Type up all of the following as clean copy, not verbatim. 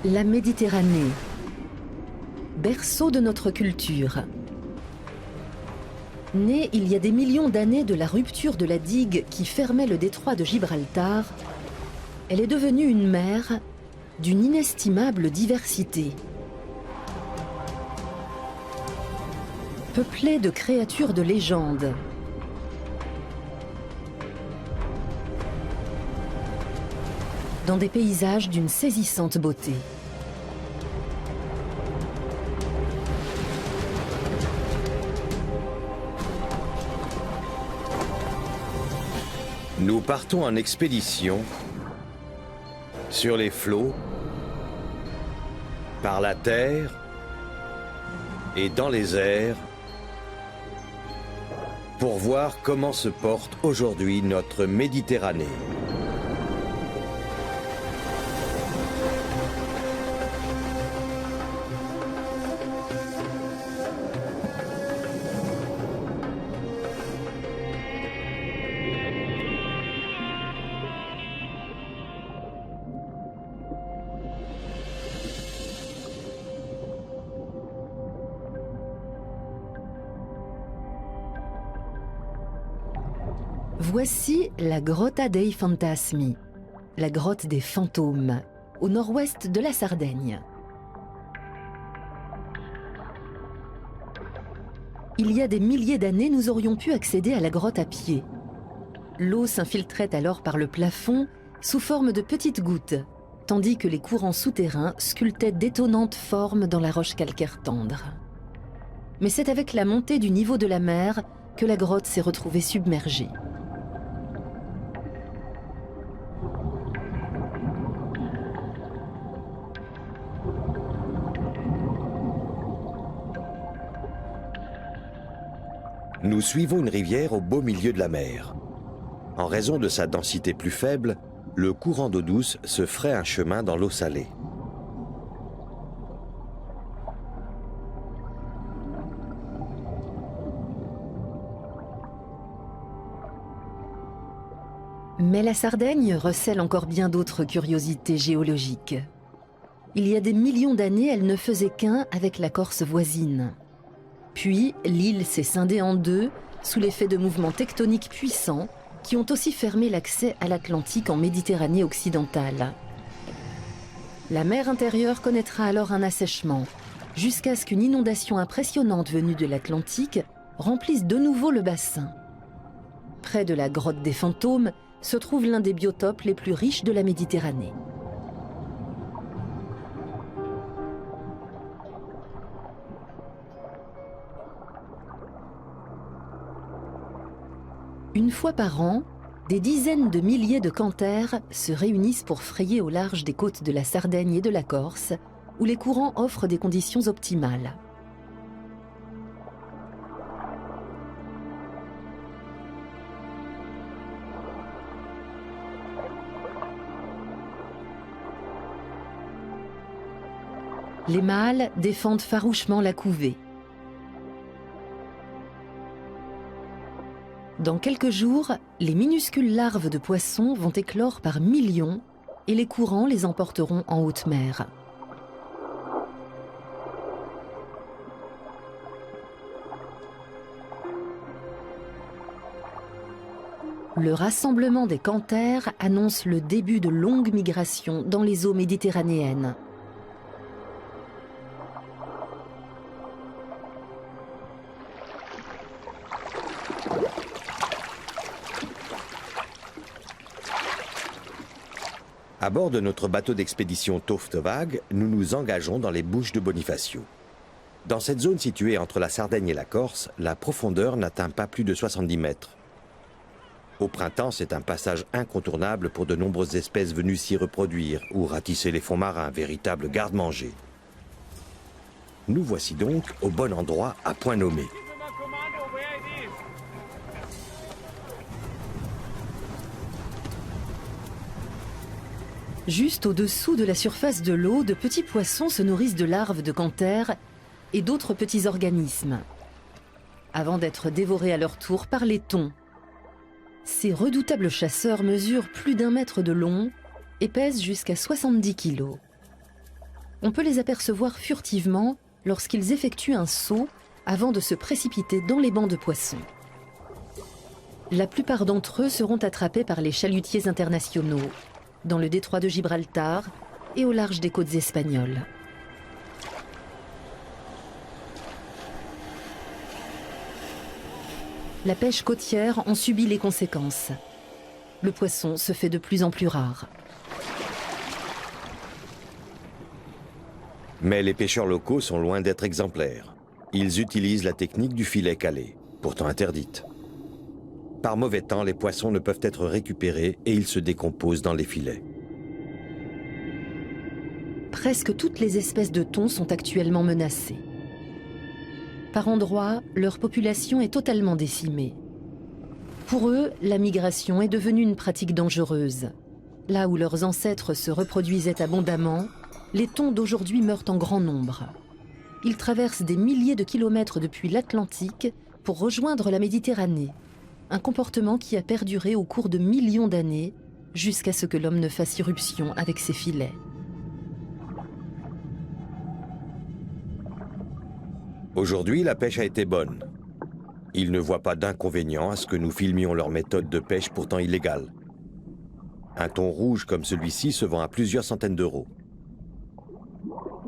La Méditerranée, berceau de notre culture. Née il y a des millions d'années de la rupture de la digue qui fermait le détroit de Gibraltar, elle est devenue une mer d'une inestimable diversité. Peuplée de créatures de légende, dans des paysages d'une saisissante beauté. Nous partons en expédition sur les flots, par la terre et dans les airs pour voir comment se porte aujourd'hui notre Méditerranée. Voici la Grotta dei Fantasmi, la grotte des fantômes, au nord-ouest de la Sardaigne. Il y a des milliers d'années, nous aurions pu accéder à la grotte à pied. L'eau s'infiltrait alors par le plafond sous forme de petites gouttes, tandis que les courants souterrains sculptaient d'étonnantes formes dans la roche calcaire tendre. Mais c'est avec la montée du niveau de la mer que la grotte s'est retrouvée submergée. Nous suivons une rivière au beau milieu de la mer. En raison de sa densité plus faible, le courant d'eau douce se ferait un chemin dans l'eau salée. Mais la Sardaigne recèle encore bien d'autres curiosités géologiques. Il y a des millions d'années, elle ne faisait qu'un avec la Corse voisine. Puis, l'île s'est scindée en deux sous l'effet de mouvements tectoniques puissants qui ont aussi fermé l'accès à l'Atlantique en Méditerranée occidentale. La mer intérieure connaîtra alors un assèchement, jusqu'à ce qu'une inondation impressionnante venue de l'Atlantique remplisse de nouveau le bassin. Près de la grotte des fantômes se trouve l'un des biotopes les plus riches de la Méditerranée. Une fois par an, des dizaines de milliers de canthères se réunissent pour frayer au large des côtes de la Sardaigne et de la Corse, où les courants offrent des conditions optimales. Les mâles défendent farouchement la couvée. Dans quelques jours, les minuscules larves de poissons vont éclore par millions et les courants les emporteront en haute mer. Le rassemblement des canthères annonce le début de longues migrations dans les eaux méditerranéennes. À bord de notre bateau d'expédition Toftevaag, nous nous engageons dans les Bouches de Bonifacio. Dans cette zone située entre la Sardaigne et la Corse, la profondeur n'atteint pas plus de 70 mètres. Au printemps, c'est un passage incontournable pour de nombreuses espèces venues s'y reproduire ou ratisser les fonds marins, véritables garde-manger. Nous voici donc au bon endroit à point nommé. Juste au-dessous de la surface de l'eau, de petits poissons se nourrissent de larves de canthères et d'autres petits organismes, avant d'être dévorés à leur tour par les thons. Ces redoutables chasseurs mesurent plus d'1 mètre de long et pèsent jusqu'à 70 kilos. On peut les apercevoir furtivement lorsqu'ils effectuent un saut avant de se précipiter dans les bancs de poissons. La plupart d'entre eux seront attrapés par les chalutiers internationaux, dans le détroit de Gibraltar et au large des côtes espagnoles. La pêche côtière en subit les conséquences. Le poisson se fait de plus en plus rare. Mais les pêcheurs locaux sont loin d'être exemplaires. Ils utilisent la technique du filet calé, pourtant interdite. Par mauvais temps, les poissons ne peuvent être récupérés et ils se décomposent dans les filets. Presque toutes les espèces de thon sont actuellement menacées. Par endroits, leur population est totalement décimée. Pour eux, la migration est devenue une pratique dangereuse. Là où leurs ancêtres se reproduisaient abondamment, les thons d'aujourd'hui meurent en grand nombre. Ils traversent des milliers de kilomètres depuis l'Atlantique pour rejoindre la Méditerranée. Un comportement qui a perduré au cours de millions d'années, jusqu'à ce que l'homme ne fasse irruption avec ses filets. Aujourd'hui, la pêche a été bonne. Ils ne voient pas d'inconvénient à ce que nous filmions leur méthode de pêche pourtant illégale. Un thon rouge comme celui-ci se vend à plusieurs centaines d'euros.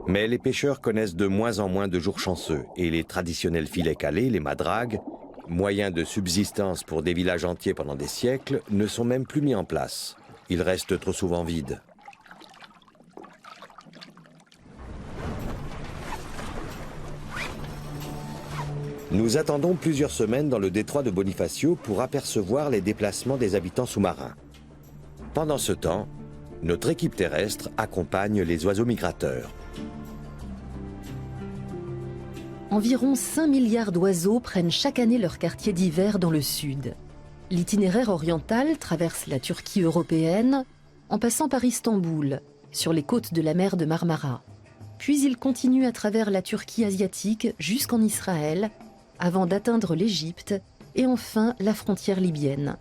Mais les pêcheurs connaissent de moins en moins de jours chanceux et les traditionnels filets calés, les madragues, moyens de subsistance pour des villages entiers pendant des siècles, ne sont même plus mis en place. Ils restent trop souvent vides. Nous attendons plusieurs semaines dans le détroit de Bonifacio pour apercevoir les déplacements des habitants sous-marins. Pendant ce temps, notre équipe terrestre accompagne les oiseaux migrateurs. Environ 5 milliards d'oiseaux prennent chaque année leur quartier d'hiver dans le sud. L'itinéraire oriental traverse la Turquie européenne en passant par Istanbul, sur les côtes de la mer de Marmara. Puis il continue à travers la Turquie asiatique jusqu'en Israël, avant d'atteindre l'Égypte et enfin la frontière libyenne.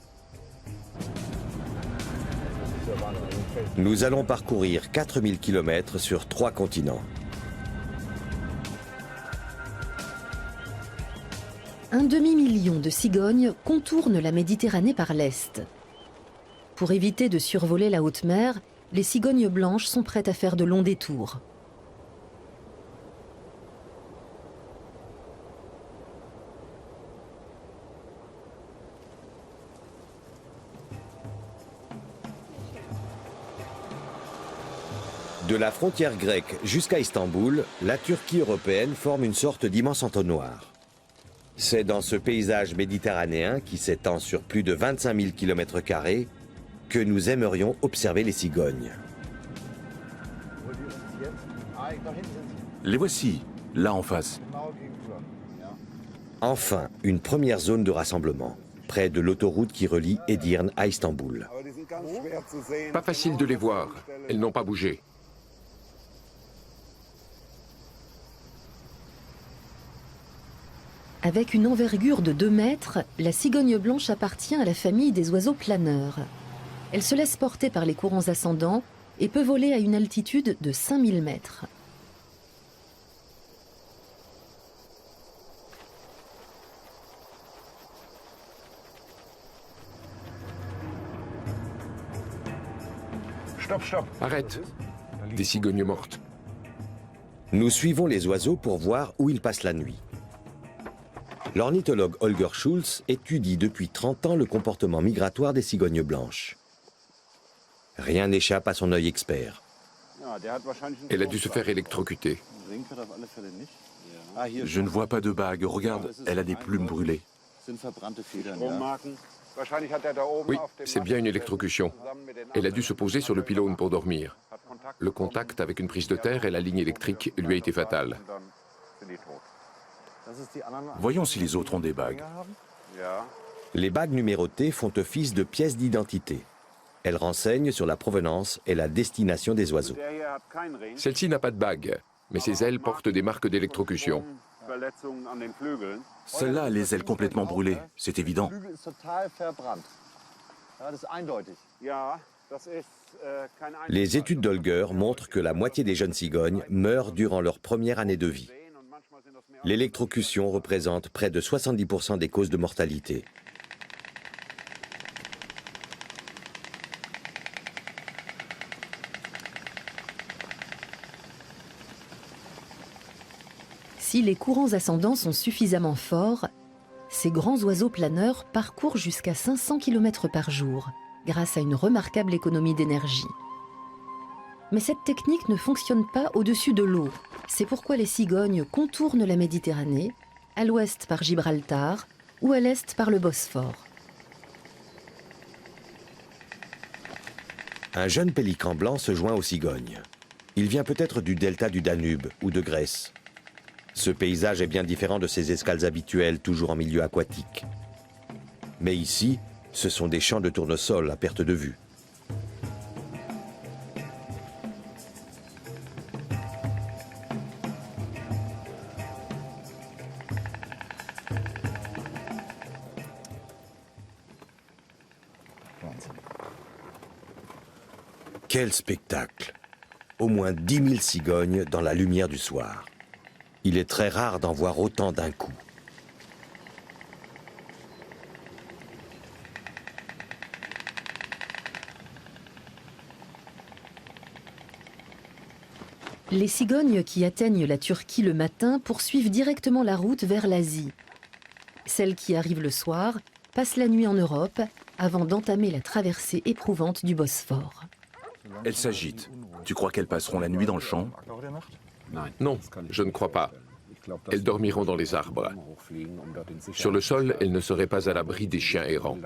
Nous allons parcourir 4000 km sur 3 continents. Un demi-million de cigognes contournent la Méditerranée par l'est. Pour éviter de survoler la haute mer, les cigognes blanches sont prêtes à faire de longs détours. De la frontière grecque jusqu'à Istanbul, la Turquie européenne forme une sorte d'immense entonnoir. C'est dans ce paysage méditerranéen qui s'étend sur plus de 25 000 km² que nous aimerions observer les cigognes. Les voici, là en face. Enfin, une première zone de rassemblement, près de l'autoroute qui relie Edirne à Istanbul. Pas facile de les voir, elles n'ont pas bougé. Avec une envergure de 2 mètres, la cigogne blanche appartient à la famille des oiseaux planeurs. Elle se laisse porter par les courants ascendants et peut voler à une altitude de 5000 mètres. Arrête, des cigognes mortes. Nous suivons les oiseaux pour voir où ils passent la nuit. L'ornithologue Holger Schulz étudie depuis 30 ans le comportement migratoire des cigognes blanches. Rien n'échappe à son œil expert. Elle a dû se faire électrocuter. Je ne vois pas de bague. Regarde, elle a des plumes brûlées. Oui, c'est bien une électrocution. Elle a dû se poser sur le pylône pour dormir. Le contact avec une prise de terre et la ligne électrique lui a été fatal. Voyons si les autres ont des bagues. Les bagues numérotées font office de pièces d'identité. Elles renseignent sur la provenance et la destination des oiseaux. Celle-ci n'a pas de bague, mais ses ailes portent des marques d'électrocution. Celle-là a les ailes complètement brûlées, c'est évident. Les études d'Holger montrent que la moitié des jeunes cigognes meurent durant leur première année de vie. L'électrocution représente près de 70% des causes de mortalité. Si les courants ascendants sont suffisamment forts, ces grands oiseaux planeurs parcourent jusqu'à 500 km par jour, grâce à une remarquable économie d'énergie. Mais cette technique ne fonctionne pas au-dessus de l'eau. C'est pourquoi les cigognes contournent la Méditerranée, à l'ouest par Gibraltar ou à l'est par le Bosphore. Un jeune pélican blanc se joint aux cigognes. Il vient peut-être du delta du Danube ou de Grèce. Ce paysage est bien différent de ses escales habituelles, toujours en milieu aquatique. Mais ici, ce sont des champs de tournesol à perte de vue. Quel spectacle! Au moins 10 000 cigognes dans la lumière du soir. Il est très rare d'en voir autant d'un coup. Les cigognes qui atteignent la Turquie le matin poursuivent directement la route vers l'Asie. Celles qui arrivent le soir passent la nuit en Europe avant d'entamer la traversée éprouvante du Bosphore. Elles s'agitent. Tu crois qu'elles passeront la nuit dans le champ? Non, je ne crois pas. Elles dormiront dans les arbres. Sur le sol, elles ne seraient pas à l'abri des chiens errants.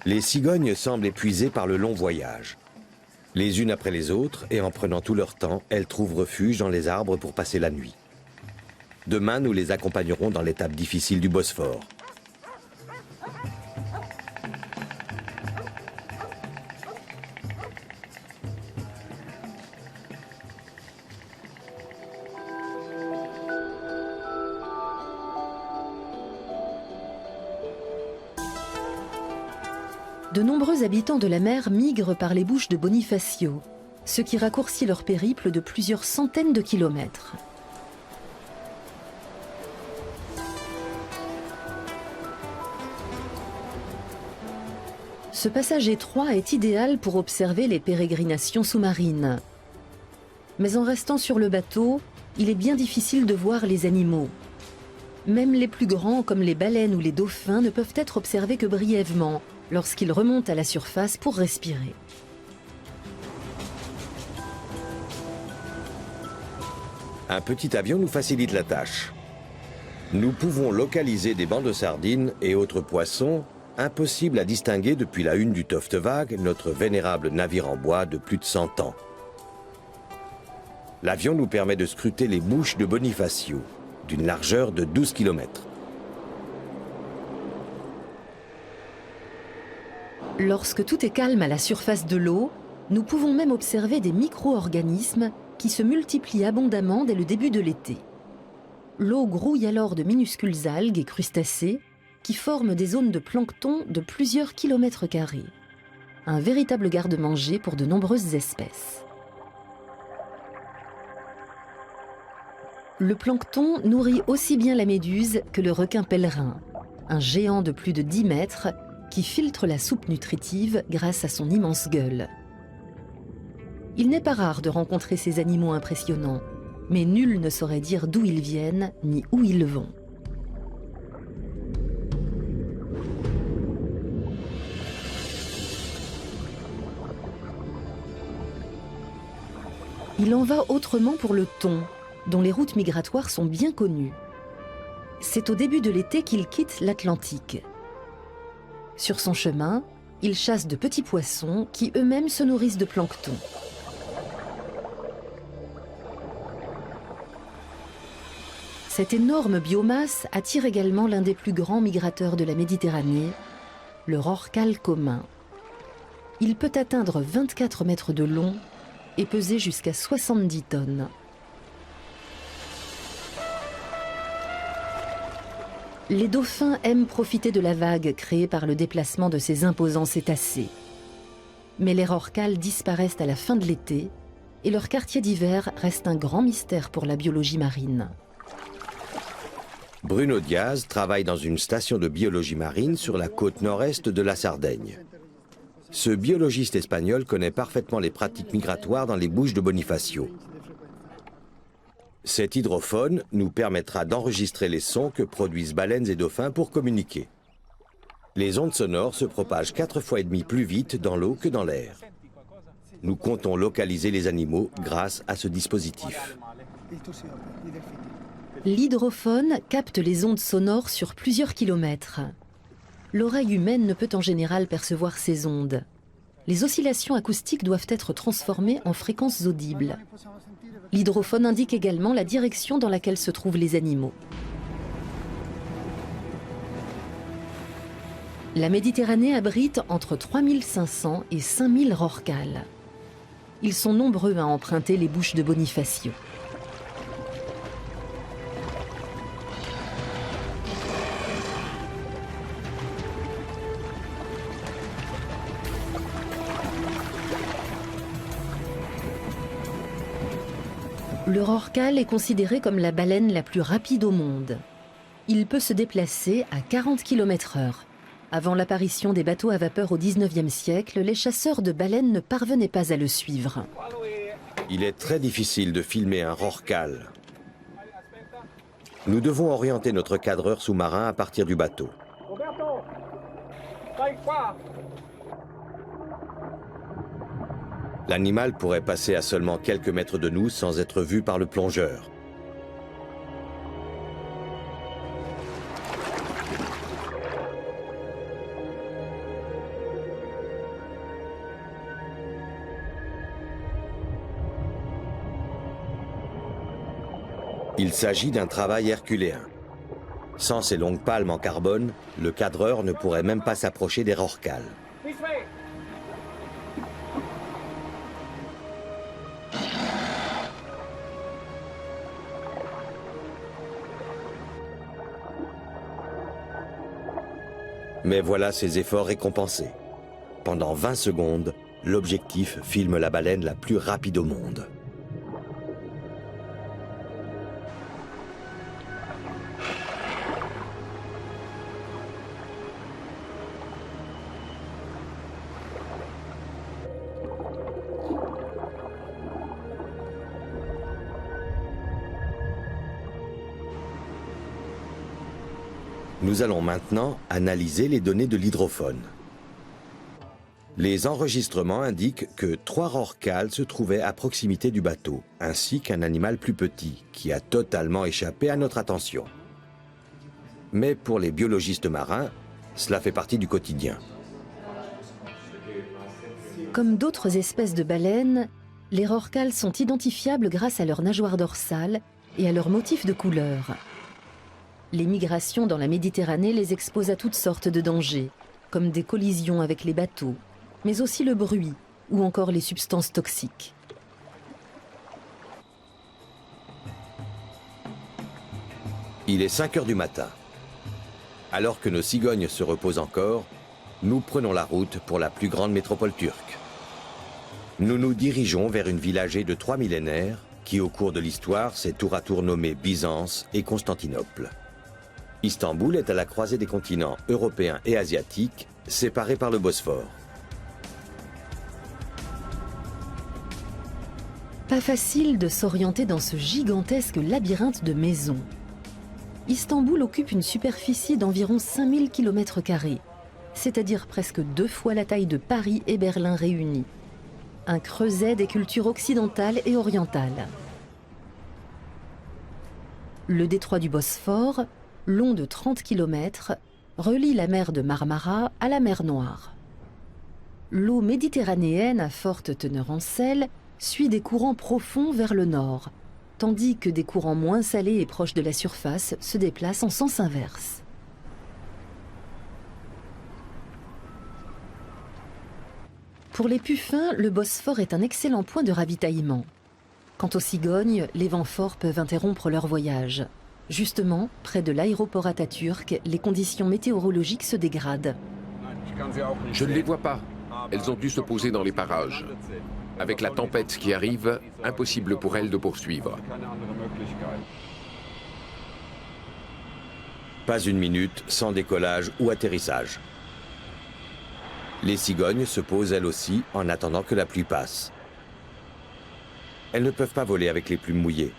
Les cigognes semblent épuisées par le long voyage. Les unes après les autres, et en prenant tout leur temps, elles trouvent refuge dans les arbres pour passer la nuit. Demain, nous les accompagnerons dans l'étape difficile du Bosphore. De nombreux habitants de la mer migrent par les bouches de Bonifacio, ce qui raccourcit leur périple de plusieurs centaines de kilomètres. Ce passage étroit est idéal pour observer les pérégrinations sous-marines. Mais en restant sur le bateau, il est bien difficile de voir les animaux. Même les plus grands, comme les baleines ou les dauphins, ne peuvent être observés que brièvement, lorsqu'ils remontent à la surface pour respirer. Un petit avion nous facilite la tâche. Nous pouvons localiser des bancs de sardines et autres poissons impossibles à distinguer depuis la hune du Toftewag, notre vénérable navire en bois de plus de 100 ans. L'avion nous permet de scruter les bouches de Bonifacio, d'une largeur de 12 km. Lorsque tout est calme à la surface de l'eau, nous pouvons même observer des micro-organismes qui se multiplient abondamment dès le début de l'été. L'eau grouille alors de minuscules algues et crustacés qui forment des zones de plancton de plusieurs kilomètres carrés. Un véritable garde-manger pour de nombreuses espèces. Le plancton nourrit aussi bien la méduse que le requin pèlerin, un géant de plus de 10 mètres qui filtre la soupe nutritive grâce à son immense gueule. Il n'est pas rare de rencontrer ces animaux impressionnants, mais nul ne saurait dire d'où ils viennent ni où ils vont. Il en va autrement pour le thon, dont les routes migratoires sont bien connues. C'est au début de l'été qu'il quitte l'Atlantique. Sur son chemin, il chasse de petits poissons qui eux-mêmes se nourrissent de plancton. Cette énorme biomasse attire également l'un des plus grands migrateurs de la Méditerranée, le rorqual commun. Il peut atteindre 24 mètres de long et peser jusqu'à 70 tonnes. Les dauphins aiment profiter de la vague créée par le déplacement de ces imposants cétacés. Mais les rorquals disparaissent à la fin de l'été et leur quartier d'hiver reste un grand mystère pour la biologie marine. Bruno Diaz travaille dans une station de biologie marine sur la côte nord-est de la Sardaigne. Ce biologiste espagnol connaît parfaitement les pratiques migratoires dans les Bouches de Bonifacio. Cet hydrophone nous permettra d'enregistrer les sons que produisent baleines et dauphins pour communiquer. Les ondes sonores se propagent 4,5 fois plus vite dans l'eau que dans l'air. Nous comptons localiser les animaux grâce à ce dispositif. L'hydrophone capte les ondes sonores sur plusieurs kilomètres. L'oreille humaine ne peut en général percevoir ces ondes. Les oscillations acoustiques doivent être transformées en fréquences audibles. L'hydrophone indique également la direction dans laquelle se trouvent les animaux. La Méditerranée abrite entre 3500 et 5000 rorquals. Ils sont nombreux à emprunter les Bouches de Bonifacio. Le rorqual est considéré comme la baleine la plus rapide au monde. Il peut se déplacer à 40 km/h. Avant l'apparition des bateaux à vapeur au XIXe siècle, les chasseurs de baleines ne parvenaient pas à le suivre. Il est très difficile de filmer un rorqual. Nous devons orienter notre cadreur sous-marin à partir du bateau. L'animal pourrait passer à seulement quelques mètres de nous sans être vu par le plongeur. Il s'agit d'un travail herculéen. Sans ces longues palmes en carbone, le cadreur ne pourrait même pas s'approcher des rorquals. Mais voilà ses efforts récompensés. Pendant 20 secondes, l'objectif filme la baleine la plus rapide au monde. Nous allons maintenant analyser les données de l'hydrophone. Les enregistrements indiquent que 3 rorquals se trouvaient à proximité du bateau, ainsi qu'un animal plus petit, qui a totalement échappé à notre attention. Mais pour les biologistes marins, cela fait partie du quotidien. Comme d'autres espèces de baleines, les rorquals sont identifiables grâce à leur nageoire dorsale et à leur motif de couleur. Les migrations dans la Méditerranée les exposent à toutes sortes de dangers, comme des collisions avec les bateaux, mais aussi le bruit ou encore les substances toxiques. Il est 5 heures du matin. Alors que nos cigognes se reposent encore, nous prenons la route pour la plus grande métropole turque. Nous nous dirigeons vers une ville âgée de 3 millénaires qui, au cours de l'histoire, s'est tour à tour nommée Byzance et Constantinople. Istanbul est à la croisée des continents européens et asiatiques, séparés par le Bosphore. Pas facile de s'orienter dans ce gigantesque labyrinthe de maisons. Istanbul occupe une superficie d'environ 5000 km², c'est-à-dire presque 2 fois la taille de Paris et Berlin réunis. Un creuset des cultures occidentales et orientales. Le détroit du Bosphore, long de 30 km, relie la mer de Marmara à la mer Noire. L'eau méditerranéenne à forte teneur en sel suit des courants profonds vers le nord, tandis que des courants moins salés et proches de la surface se déplacent en sens inverse. Pour les puffins, le Bosphore est un excellent point de ravitaillement. Quant aux cigognes, les vents forts peuvent interrompre leur voyage. Justement, près de l'aéroport Atatürk, les conditions météorologiques se dégradent. Je ne les vois pas. Elles ont dû se poser dans les parages. Avec la tempête qui arrive, impossible pour elles de poursuivre. Pas une minute sans décollage ou atterrissage. Les cigognes se posent elles aussi en attendant que la pluie passe. Elles ne peuvent pas voler avec les plumes mouillées.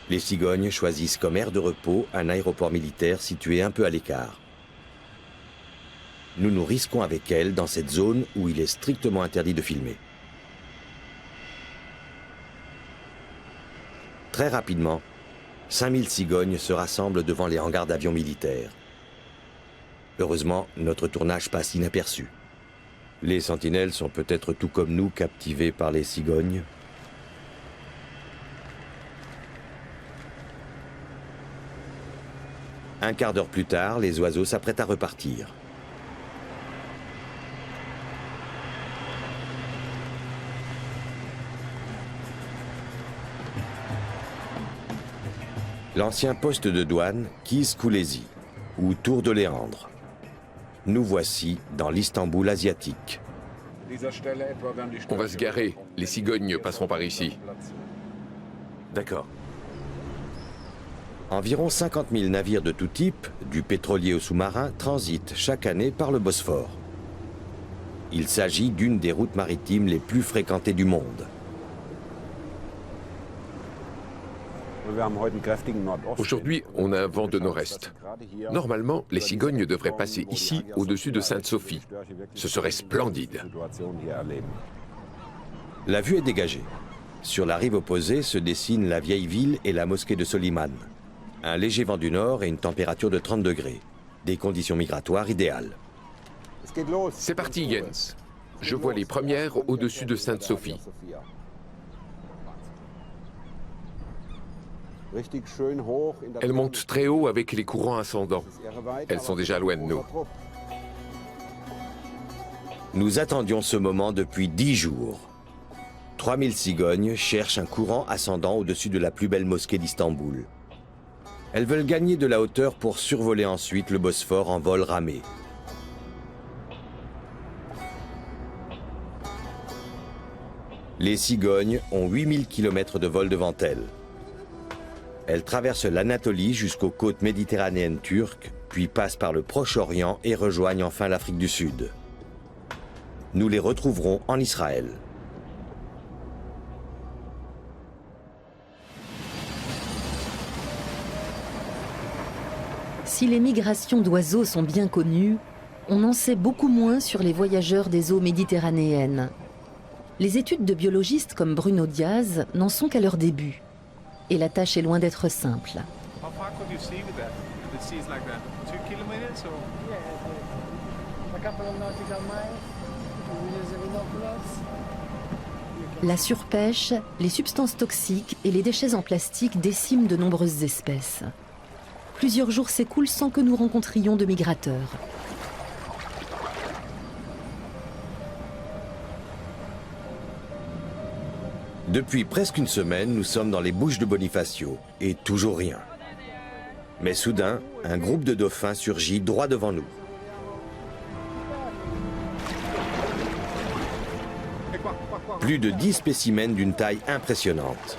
Les cigognes choisissent comme aire de repos un aéroport militaire situé un peu à l'écart. Nous nous risquons avec elles dans cette zone où il est strictement interdit de filmer. Très rapidement, 5000 cigognes se rassemblent devant les hangars d'avions militaires. Heureusement, notre tournage passe inaperçu. Les sentinelles sont peut-être tout comme nous captivés par les cigognes. Un quart d'heure plus tard, les oiseaux s'apprêtent à repartir. L'ancien poste de douane Kiz-Kulesi, ou Tour de Léandre. Nous voici dans l'Istanbul asiatique. On va se garer. Les cigognes passeront par ici. D'accord. Environ 50 000 navires de tout type, du pétrolier au sous-marin, transitent chaque année par le Bosphore. Il s'agit d'une des routes maritimes les plus fréquentées du monde. Aujourd'hui, on a un vent de nord-est. Normalement, les cigognes devraient passer ici, au-dessus de Sainte-Sophie. Ce serait splendide. La vue est dégagée. Sur la rive opposée se dessinent la vieille ville et la mosquée de Soliman. Un léger vent du nord et une température de 30 degrés. Des conditions migratoires idéales. C'est parti, Jens. Je vois les premières au-dessus de Sainte-Sophie. Elles montent très haut avec les courants ascendants. Elles sont déjà loin de nous. Nous attendions ce moment depuis 10 jours. 3000 cigognes cherchent un courant ascendant au-dessus de la plus belle mosquée d'Istanbul. Elles veulent gagner de la hauteur pour survoler ensuite le Bosphore en vol ramé. Les cigognes ont 8000 km de vol devant elles. Elles traversent l'Anatolie jusqu'aux côtes méditerranéennes turques, puis passent par le Proche-Orient et rejoignent enfin l'Afrique du Sud. Nous les retrouverons en Israël. Si les migrations d'oiseaux sont bien connues, on en sait beaucoup moins sur les voyageurs des eaux méditerranéennes. Les études de biologistes comme Bruno Diaz n'en sont qu'à leur début. Et la tâche est loin d'être simple. La surpêche, les substances toxiques et les déchets en plastique déciment de nombreuses espèces. Plusieurs jours s'écoulent sans que nous rencontrions de migrateurs. Depuis presque une semaine, nous sommes dans les Bouches de Bonifacio, et toujours rien. Mais soudain, un groupe de dauphins surgit droit devant nous. Plus de 10 spécimens d'une taille impressionnante.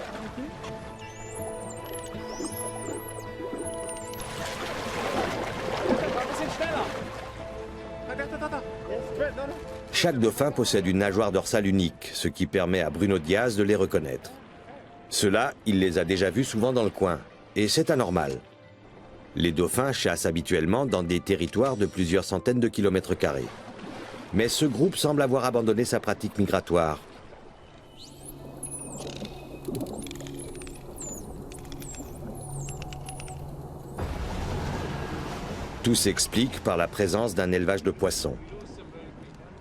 Chaque dauphin possède une nageoire dorsale unique, ce qui permet à Bruno Diaz de les reconnaître. Cela, il les a déjà vus souvent dans le coin, et c'est anormal. Les dauphins chassent habituellement dans des territoires de plusieurs centaines de kilomètres carrés. Mais ce groupe semble avoir abandonné sa pratique migratoire. Tout s'explique par la présence d'un élevage de poissons.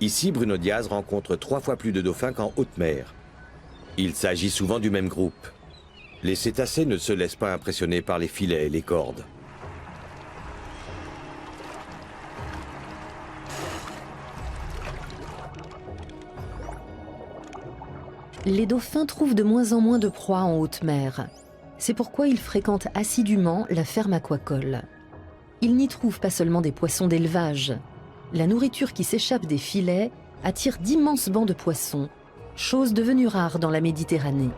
Ici, Bruno Diaz rencontre 3 fois plus de dauphins qu'en haute mer. Il s'agit souvent du même groupe. Les cétacés ne se laissent pas impressionner par les filets et les cordes. Les dauphins trouvent de moins en moins de proies en haute mer. C'est pourquoi il fréquente assidûment la ferme aquacole. Il n'y trouve pas seulement des poissons d'élevage. La nourriture qui s'échappe des filets attire d'immenses bancs de poissons, chose devenue rare dans la Méditerranée.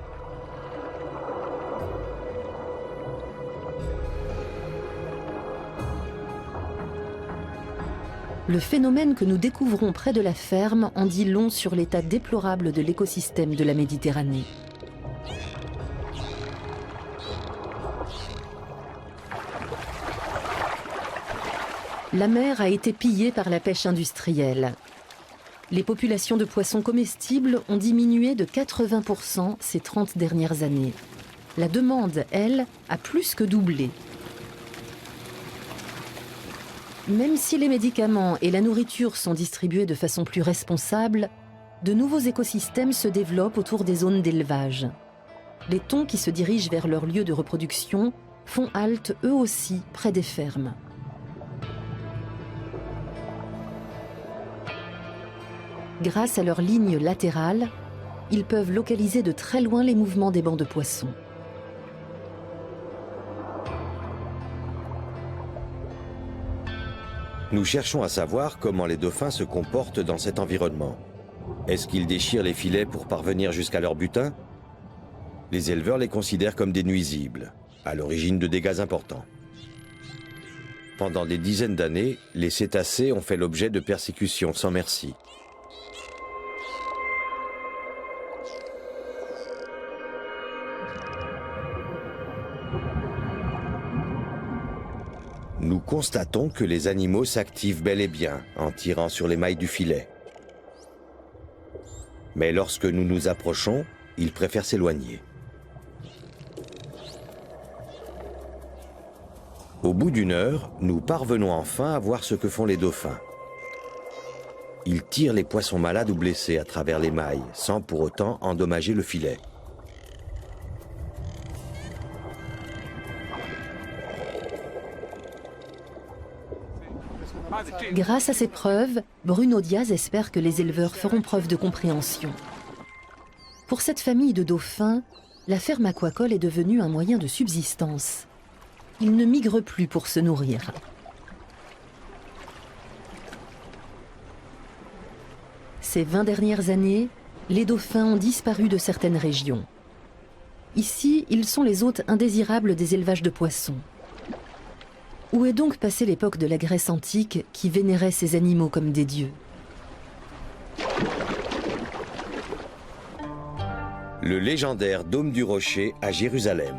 Le phénomène que nous découvrons près de la ferme en dit long sur l'état déplorable de l'écosystème de la Méditerranée. La mer a été pillée par la pêche industrielle. Les populations de poissons comestibles ont diminué de 80% ces 30 dernières années. La demande, elle, a plus que doublé. Même si les médicaments et la nourriture sont distribués de façon plus responsable, de nouveaux écosystèmes se développent autour des zones d'élevage. Les thons qui se dirigent vers leur lieu de reproduction font halte eux aussi près des fermes. Grâce à leurs lignes latérales, ils peuvent localiser de très loin les mouvements des bancs de poissons. Nous cherchons à savoir comment les dauphins se comportent dans cet environnement. Est-ce qu'ils déchirent les filets pour parvenir jusqu'à leur butin? Les éleveurs les considèrent comme des nuisibles, à l'origine de dégâts importants. Pendant des dizaines d'années, les cétacés ont fait l'objet de persécutions sans merci. Nous constatons que les animaux s'activent bel et bien en tirant sur les mailles du filet. Mais lorsque nous nous approchons, ils préfèrent s'éloigner. Au bout d'une heure, nous parvenons enfin à voir ce que font les dauphins. Ils tirent les poissons malades ou blessés à travers les mailles, sans pour autant endommager le filet. Grâce à ces preuves, Bruno Diaz espère que les éleveurs feront preuve de compréhension. Pour cette famille de dauphins, la ferme aquacole est devenue un moyen de subsistance. Ils ne migrent plus pour se nourrir. Ces 20 dernières années, les dauphins ont disparu de certaines régions. Ici, ils sont les hôtes indésirables des élevages de poissons. Où est donc passée l'époque de la Grèce antique qui vénérait ces animaux comme des dieux? Le légendaire Dôme du Rocher à Jérusalem.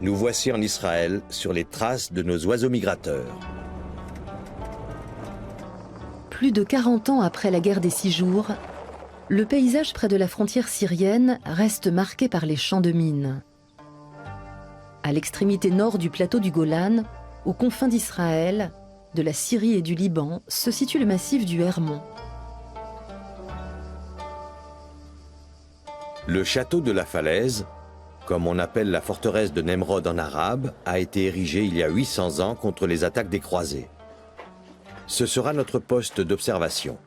Nous voici en Israël sur les traces de nos oiseaux migrateurs. Plus de 40 ans après la guerre des 6 jours, le paysage près de la frontière syrienne reste marqué par les champs de mines. À l'extrémité nord du plateau du Golan, aux confins d'Israël, de la Syrie et du Liban, se situe le massif du Hermon. Le château de la Falaise, comme on appelle la forteresse de Nemrod en arabe, a été érigé il y a 800 ans contre les attaques des croisés. Ce sera notre poste d'observation.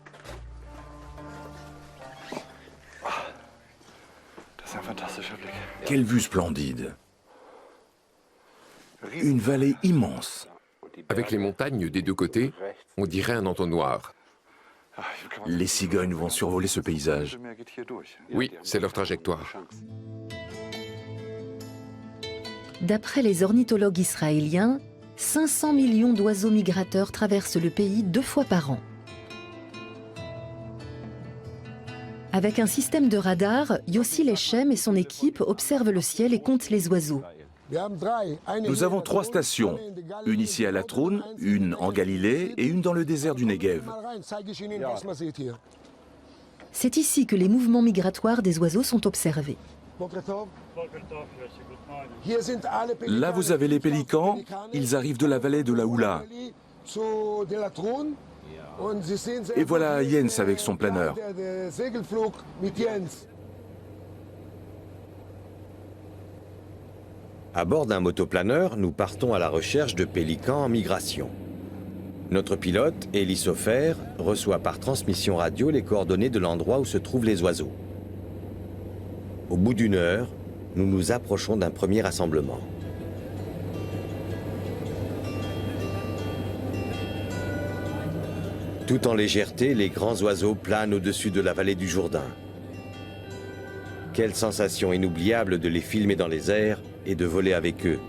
Quelle vue splendide! Une vallée immense. Avec les montagnes des deux côtés, on dirait un entonnoir. Les cigognes vont survoler ce paysage. Oui, c'est leur trajectoire. D'après les ornithologues israéliens, 500 millions d'oiseaux migrateurs traversent le pays 2 fois par an. Avec un système de radar, Yossi Lechem et son équipe observent le ciel et comptent les oiseaux. Nous avons 3 stations, une ici à Latroun, une en Galilée et une dans le désert du Negev. C'est ici que les mouvements migratoires des oiseaux sont observés. Là, vous avez les pélicans, ils arrivent de la vallée de la Houla. Et voilà Jens avec son planeur. À bord d'un motoplaneur, nous partons à la recherche de pélicans en migration. Notre pilote, Elie Sofer, reçoit par transmission radio les coordonnées de l'endroit où se trouvent les oiseaux. Au bout d'une heure, nous nous approchons d'un premier rassemblement. Tout en légèreté, les grands oiseaux planent au-dessus de la vallée du Jourdain. Quelle sensation inoubliable de les filmer dans les airs et de voler avec eux.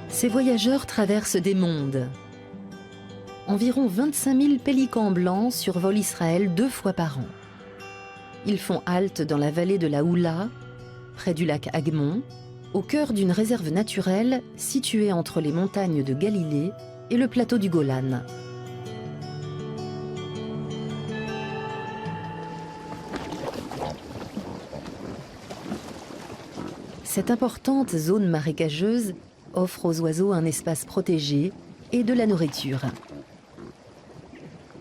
Ces voyageurs traversent des mondes. Environ 25 000 pélicans blancs survolent Israël 2 fois par an. Ils font halte dans la vallée de la Houla, près du lac Agmon, au cœur d'une réserve naturelle située entre les montagnes de Galilée et le plateau du Golan. Cette importante zone marécageuse offre aux oiseaux un espace protégé et de la nourriture.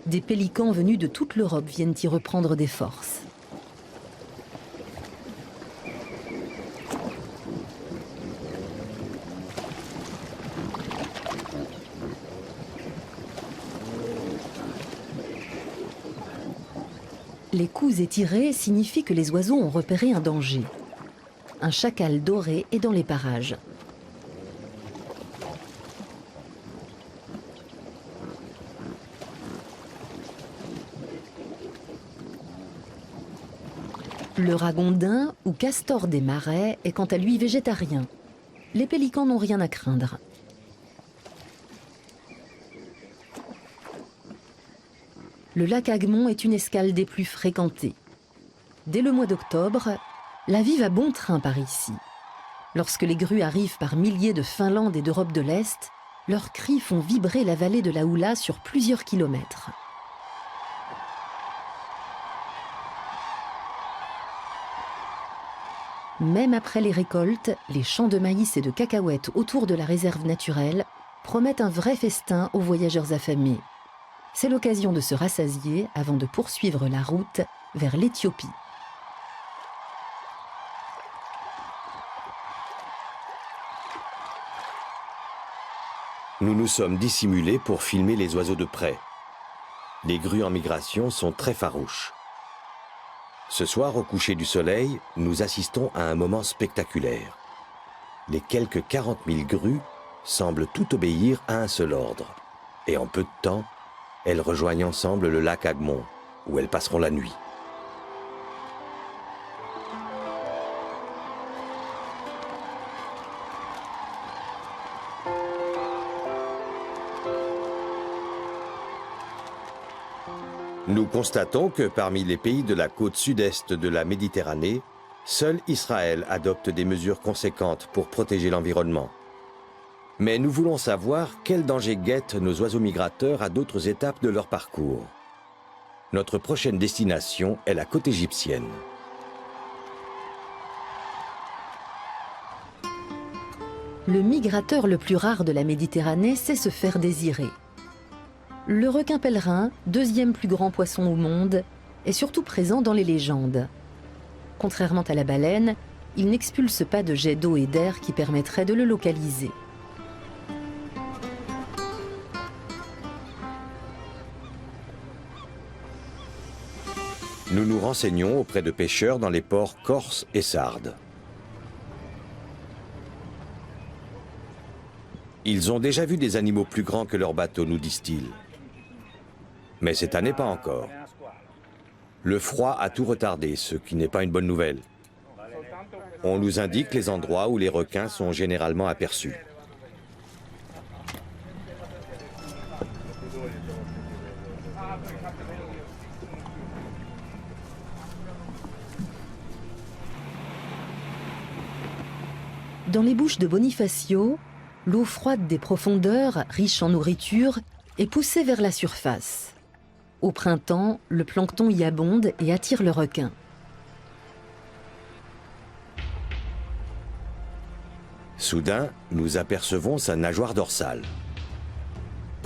Des pélicans venus de toute l'Europe viennent y reprendre des forces. Les coups étirés signifient que les oiseaux ont repéré un danger. Un chacal doré est dans les parages. Le ragondin, ou castor des marais, est quant à lui végétarien. Les pélicans n'ont rien à craindre. Le lac Agmon est une escale des plus fréquentées. Dès le mois d'octobre, la vie va bon train par ici. Lorsque les grues arrivent par milliers de Finlande et d'Europe de l'Est, leurs cris font vibrer la vallée de la Houla sur plusieurs kilomètres. Même après les récoltes, les champs de maïs et de cacahuètes autour de la réserve naturelle promettent un vrai festin aux voyageurs affamés. C'est l'occasion de se rassasier avant de poursuivre la route vers l'Éthiopie. Nous nous sommes dissimulés pour filmer les oiseaux de près. Les grues en migration sont très farouches. Ce soir, au coucher du soleil, nous assistons à un moment spectaculaire. Les quelques 40 000 grues semblent toutes obéir à un seul ordre. Et en peu de temps, elles rejoignent ensemble le lac Agmon, où elles passeront la nuit. Nous constatons que parmi les pays de la côte sud-est de la Méditerranée, seul Israël adopte des mesures conséquentes pour protéger l'environnement. Mais nous voulons savoir quels dangers guettent nos oiseaux migrateurs à d'autres étapes de leur parcours. Notre prochaine destination est la côte égyptienne. Le migrateur le plus rare de la Méditerranée sait se faire désirer. Le requin pèlerin, deuxième plus grand poisson au monde, est surtout présent dans les légendes. Contrairement à la baleine, il n'expulse pas de jets d'eau et d'air qui permettraient de le localiser. Nous nous renseignons auprès de pêcheurs dans les ports Corse et Sardes. Ils ont déjà vu des animaux plus grands que leurs bateaux, nous disent-ils. Mais cette année, pas encore. Le froid a tout retardé, ce qui n'est pas une bonne nouvelle. On nous indique les endroits où les requins sont généralement aperçus. Dans les bouches de Bonifacio, l'eau froide des profondeurs, riche en nourriture, est poussée vers la surface. Au printemps, le plancton y abonde et attire le requin. Soudain, nous apercevons sa nageoire dorsale.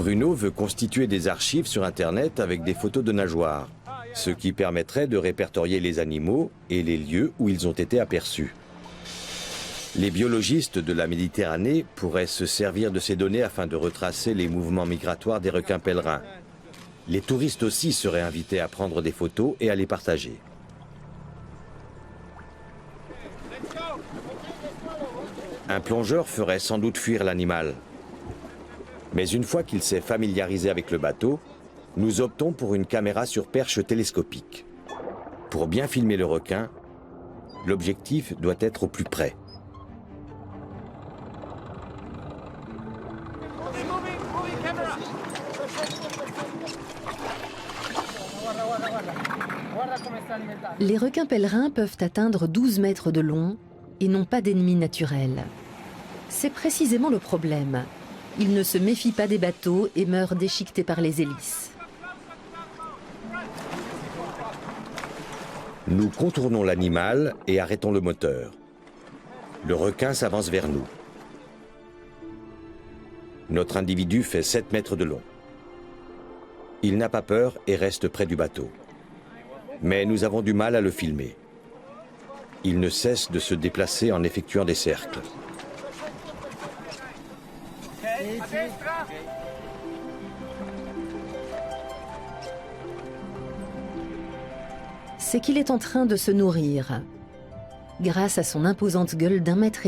Bruno veut constituer des archives sur Internet avec des photos de nageoires, ce qui permettrait de répertorier les animaux et les lieux où ils ont été aperçus. Les biologistes de la Méditerranée pourraient se servir de ces données afin de retracer les mouvements migratoires des requins pèlerins. Les touristes aussi seraient invités à prendre des photos et à les partager. Un plongeur ferait sans doute fuir l'animal. Mais une fois qu'il s'est familiarisé avec le bateau, nous optons pour une caméra sur perche télescopique. Pour bien filmer le requin, l'objectif doit être au plus près. Les requins pèlerins peuvent atteindre 12 mètres de long et n'ont pas d'ennemis naturels. C'est précisément le problème. Ils ne se méfient pas des bateaux et meurent déchiquetés par les hélices. Nous contournons l'animal et arrêtons le moteur. Le requin s'avance vers nous. Notre individu fait 7 mètres de long. Il n'a pas peur et reste près du bateau. Mais nous avons du mal à le filmer. Il ne cesse de se déplacer en effectuant des cercles. C'est qu'il est en train de se nourrir. Grâce à son imposante gueule d'1,5 mètre,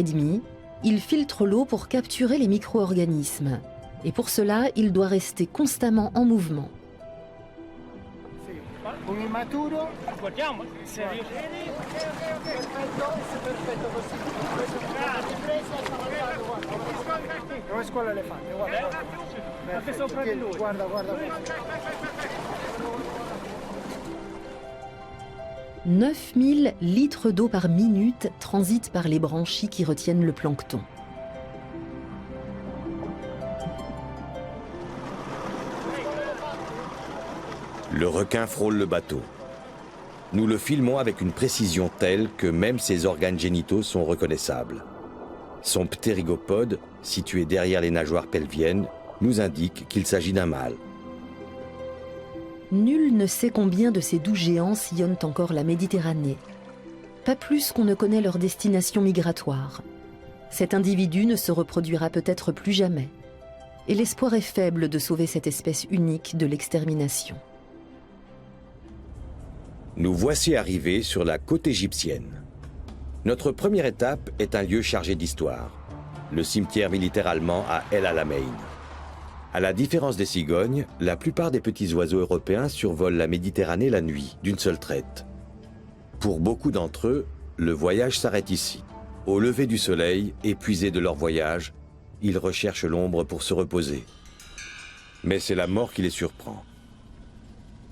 il filtre l'eau pour capturer les micro-organismes. Et pour cela, il doit rester constamment en mouvement. « 9000 litres d'eau par minute transitent par les branchies qui retiennent le plancton. Le requin frôle le bateau. Nous le filmons avec une précision telle que même ses organes génitaux sont reconnaissables. Son ptérygopode, situé derrière les nageoires pelviennes, nous indique qu'il s'agit d'un mâle. Nul ne sait combien de ces doux géants sillonnent encore la Méditerranée. Pas plus qu'on ne connaît leur destination migratoire. Cet individu ne se reproduira peut-être plus jamais. Et l'espoir est faible de sauver cette espèce unique de l'extermination. Nous voici arrivés sur la côte égyptienne. Notre première étape est un lieu chargé d'histoire, le cimetière militaire allemand à El Alamein. À la différence des cigognes, la plupart des petits oiseaux européens survolent la Méditerranée la nuit, d'une seule traite. Pour beaucoup d'entre eux, le voyage s'arrête ici. Au lever du soleil, épuisés de leur voyage, ils recherchent l'ombre pour se reposer. Mais c'est la mort qui les surprend.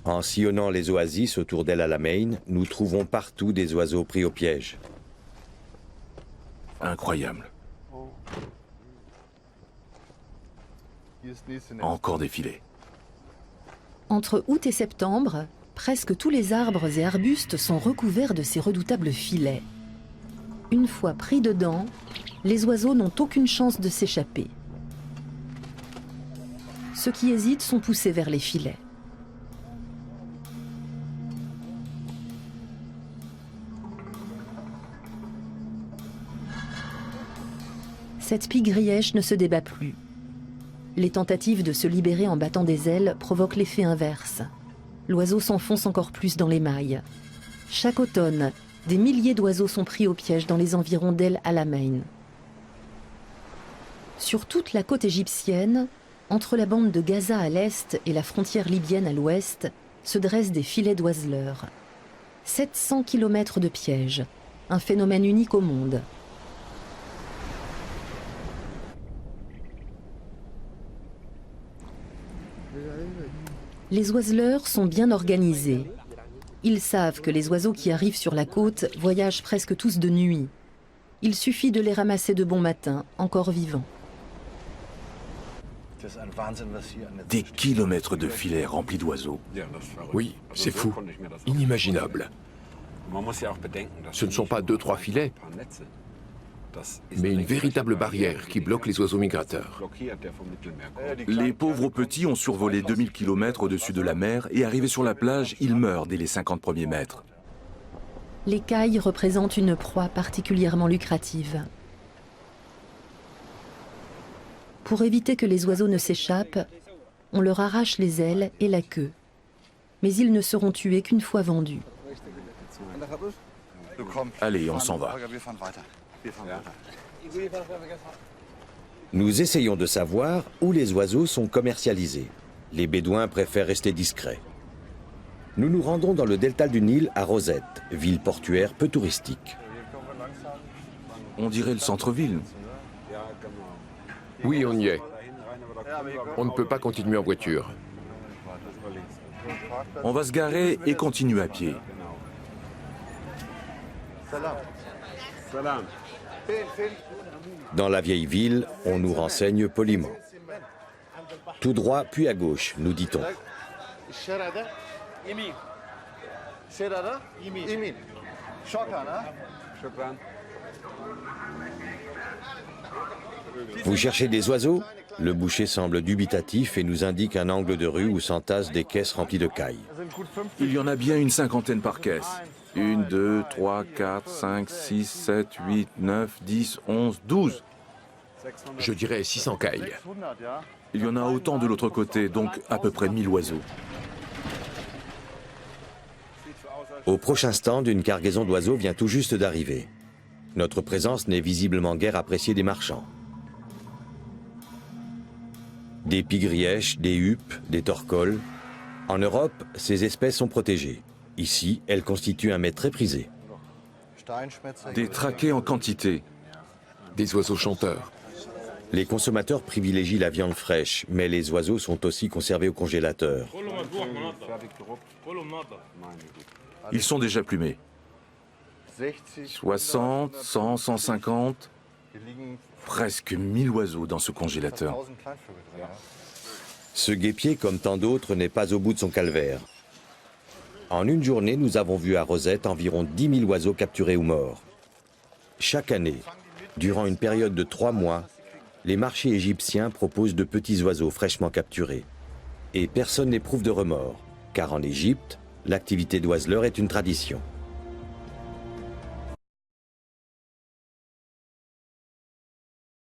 En sillonnant les oasis autour d'El Alamein, nous trouvons partout des oiseaux pris au piège. Incroyable. Encore des filets. Entre août et septembre, presque tous les arbres et arbustes sont recouverts de ces redoutables filets. Une fois pris dedans, les oiseaux n'ont aucune chance de s'échapper. Ceux qui hésitent sont poussés vers les filets. Cette pie grièche ne se débat plus. Les tentatives de se libérer en battant des ailes provoquent l'effet inverse. L'oiseau s'enfonce encore plus dans les mailles. Chaque automne, des milliers d'oiseaux sont pris au piège dans les environs d'El Alamein. Sur toute la côte égyptienne, entre la bande de Gaza à l'est et la frontière libyenne à l'ouest, se dressent des filets d'oiseleurs. 700 km de pièges, un phénomène unique au monde. Les oiseleurs sont bien organisés. Ils savent que les oiseaux qui arrivent sur la côte voyagent presque tous de nuit. Il suffit de les ramasser de bon matin, encore vivants. Des kilomètres de filets remplis d'oiseaux. Oui, c'est fou. Inimaginable. Ce ne sont pas 2-3 filets. mais une véritable barrière qui bloque les oiseaux migrateurs. Les pauvres petits ont survolé 2000 km au-dessus de la mer et arrivés sur la plage, ils meurent dès les 50 premiers mètres. Les cailles représentent une proie particulièrement lucrative. Pour éviter que les oiseaux ne s'échappent, on leur arrache les ailes et la queue. Mais ils ne seront tués qu'une fois vendus. Allez, on s'en va. Nous essayons de savoir où les oiseaux sont commercialisés. Les Bédouins préfèrent rester discrets. Nous nous rendons dans le delta du Nil à Rosette, ville portuaire peu touristique. On dirait le centre-ville. Oui, on y est. On ne peut pas continuer en voiture. On va se garer et continuer à pied. Dans la vieille ville, on nous renseigne poliment. Tout droit, puis à gauche, nous dit-on. Vous cherchez des oiseaux? Le boucher semble dubitatif et nous indique un angle de rue où s'entassent des caisses remplies de cailles. Il y en a bien une cinquantaine par caisse. 1, 2, 3, 4, 5, 6, 7, 8, 9, 10, 11, 12. Je dirais 600 cailles. Il y en a autant de l'autre côté, donc à peu près 1000 oiseaux. Au prochain stand, une cargaison d'oiseaux vient tout juste d'arriver. Notre présence n'est visiblement guère appréciée des marchands. Des pigrièches, des huppes, des torcoles. En Europe, ces espèces sont protégées. Ici, elles constituent un mets très prisé. Des traqués en quantité. Des oiseaux chanteurs. Les consommateurs privilégient la viande fraîche, mais les oiseaux sont aussi conservés au congélateur. Ils sont déjà plumés. 60, 100, 150, presque 1000 oiseaux dans ce congélateur. Ce guêpier, comme tant d'autres, n'est pas au bout de son calvaire. En une journée, nous avons vu à Rosette environ 10 000 oiseaux capturés ou morts. Chaque année, durant une période de 3 mois, les marchés égyptiens proposent de petits oiseaux fraîchement capturés. Et personne n'éprouve de remords, car en Égypte, l'activité d'oiseleur est une tradition.